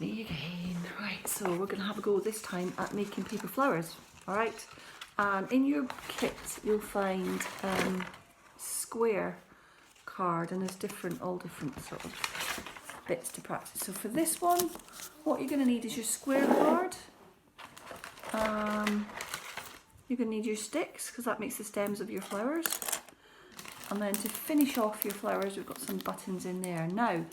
me again. Right, so we're going to have a go this time at making paper flowers. Alright, and in your kit you'll find square card, and there's all different sort of bits to practice. So for this one, what you're going to need is your square card. You're going to need your sticks, because that makes the stems of your flowers. And then to finish off your flowers, we've got some buttons in there. Now,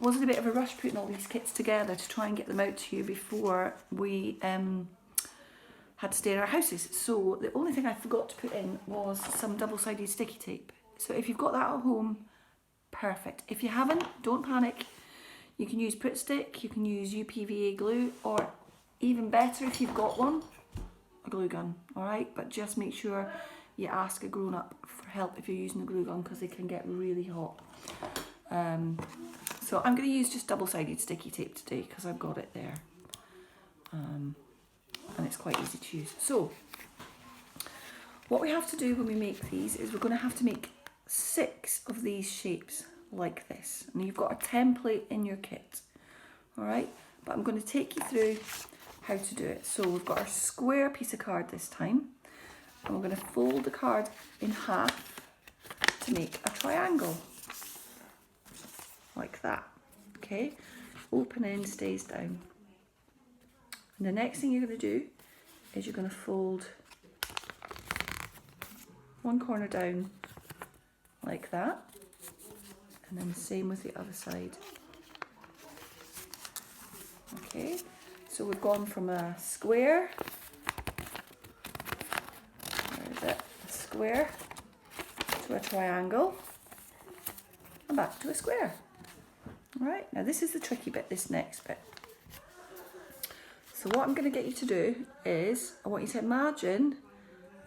was it a bit of a rush putting all these kits together to try and get them out to you before we had to stay in our houses? So the only thing I forgot to put in was some double-sided sticky tape. So if you've got that at home, perfect. If you haven't, don't panic. You can use Pritt Stick, you can use UPVA glue, or even better if you've got one, a glue gun, alright? But just make sure you ask a grown-up for help if you're using a glue gun, because they can get really hot. So I'm going to use just double-sided sticky tape today because I've got it there. And it's quite easy to use. So, what we have to do when we make these is we're going to have to make 6 of these shapes like this. And you've got a template in your kit. Alright? But I'm going to take you through how to do it. So we've got our square piece of card this time. And we're going to fold the card in half to make a triangle. Like that, okay? Open end stays down. And the next thing you're going to do is you're going to fold one corner down like that, and then the same with the other side. Okay, so we've gone from a square, where is it? A square to a triangle, and back to a square. Right, now this is the tricky bit, this next bit. So what I'm going to get you to do is, I want you to imagine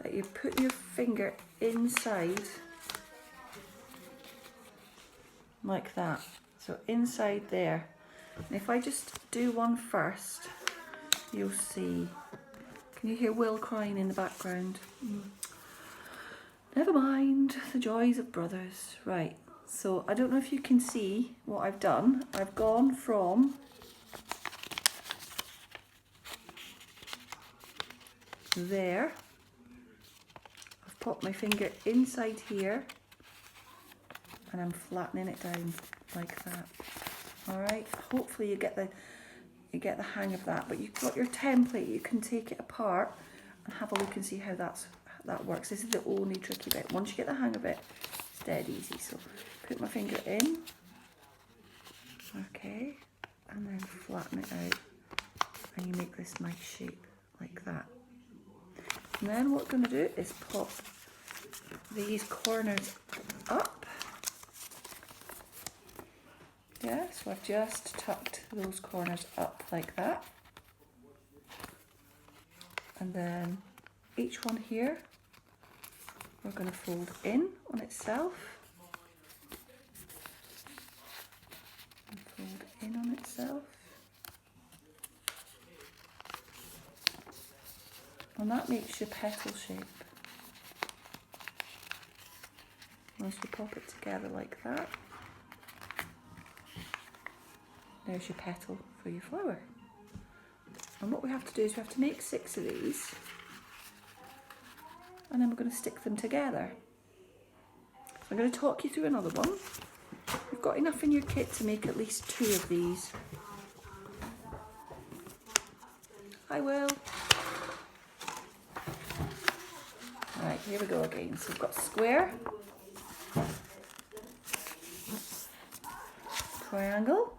that you put your finger inside, like that. So inside there. And if I just do one first, you'll see. Can you hear Will crying in the background? Never mind, the joys of brothers. Right. So I don't know if you can see what I've done. I've gone from there. I've popped my finger inside here and I'm flattening it down like that. Alright, hopefully you get the hang of that, but you've got your template, you can take it apart and have a look and see how that works. This is the only tricky bit. Once you get the hang of it, it's dead easy. So put my finger in, okay, and then flatten it out, and you make this nice shape like that. And then what we're going to do is pop these corners up. Yeah, so I've just tucked those corners up like that. And then each one here, we're going to fold in on itself. Fold in on itself, and that makes your petal shape. Once you pop it together like that, there's your petal for your flower. And what we have to do is we have to make 6 of these, and then we're going to stick them together. So I'm going to talk you through another one. You've got enough in your kit to make at least 2 of these. I will. Right, here we go again. So we've got square, triangle,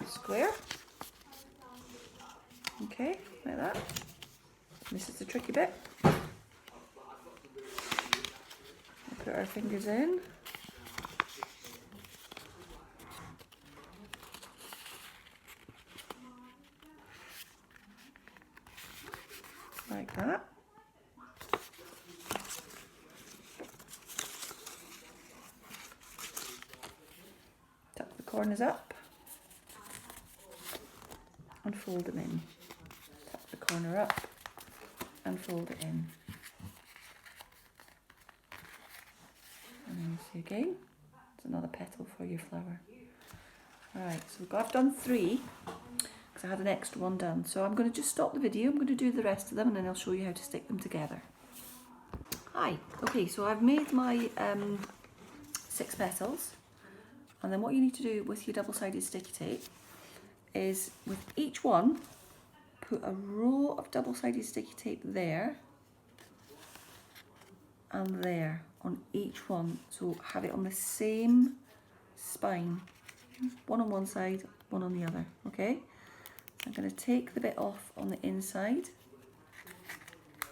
square, okay, like that. This is the tricky bit. We'll put our fingers in. Like that. Tuck the corners up and fold them in. Tuck the corner up and fold it in. See again, there's another petal for your flower. Alright, so I've done 3 because I had an extra one done. So I'm going to just stop the video, I'm going to do the rest of them and then I'll show you how to stick them together. Hi, okay, so I've made my 6 petals, and then what you need to do with your double-sided sticky tape is with each one put a row of double-sided sticky tape there and there on each one, so have it on the same spine, one on one side, one on the other. Okay, so I'm going to take the bit off on the inside,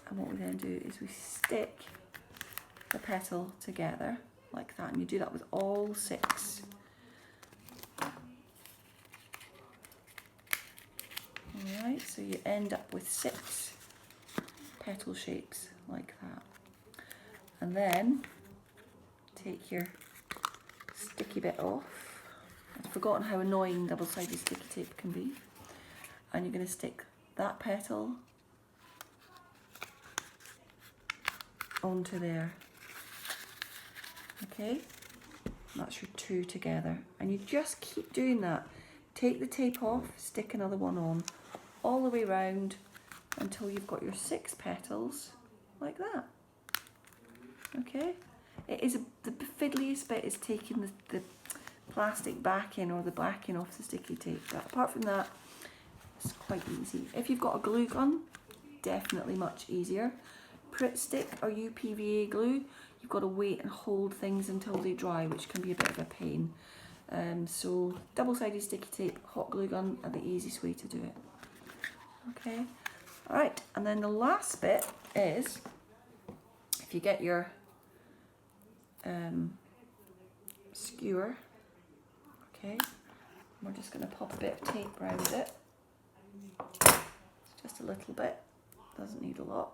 and what we then do is we stick the petal together like that, and you do that with all 6. Alright, so you end up with 6 petal shapes like that. And then take your sticky bit off. I've forgotten how annoying double-sided sticky tape can be. And you're going to stick that petal onto there. Okay, that's your 2 together. And you just keep doing that. Take the tape off, stick another one on, all the way round until you've got your 6 petals like that. Okay, it is the fiddliest bit is taking the plastic backing or the backing off the sticky tape, but apart from that it's quite easy. If you've got a glue gun, definitely much easier. Pritt stick or UPVA glue, you've got to wait and hold things until they dry, which can be a bit of a pain. So double-sided sticky tape, hot glue gun are the easiest way to do it. Okay, alright, and then the last bit is, if you get your skewer, okay, we're just going to pop a bit of tape around it, just a little bit, doesn't need a lot.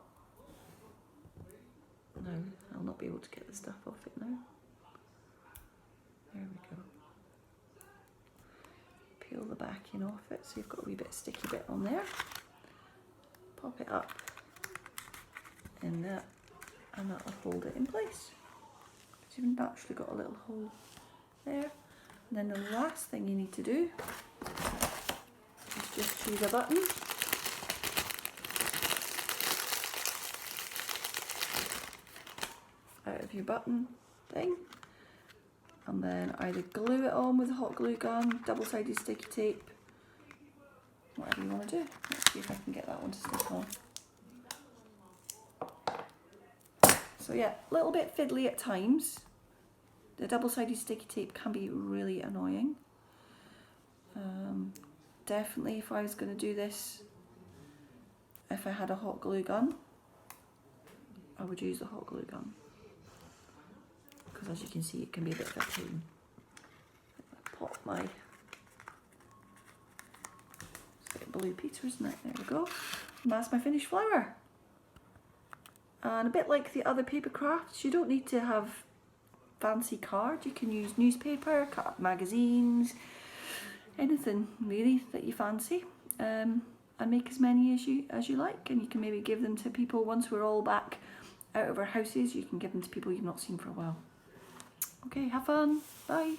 No, I'll not be able to get the stuff off it now. There we go. Peel the backing off it so you've got a wee bit of sticky bit on there. Pop it up in that, and that'll hold it in place. So you've naturally got a little hole there. And then the last thing you need to do is just choose a button. Out of your button thing, and then either glue it on with a hot glue gun, double-sided sticky tape, whatever you want to do. Let's see if I can get that one to stick on. So yeah, a little bit fiddly at times. The double-sided sticky tape can be really annoying. Definitely if I was going to do this, if I had a hot glue gun, I would use the hot glue gun. Because as you can see, it can be a bit of a pain. Pop my blue Peter, isn't it? There we go. And that's my finished flower. And a bit like the other paper crafts, you don't need to have fancy cards. You can use newspaper, cut up magazines, anything really that you fancy, and make as many as you like. And you can maybe give them to people once we're all back out of our houses. You can give them to people you've not seen for a while. Okay, have fun. Bye.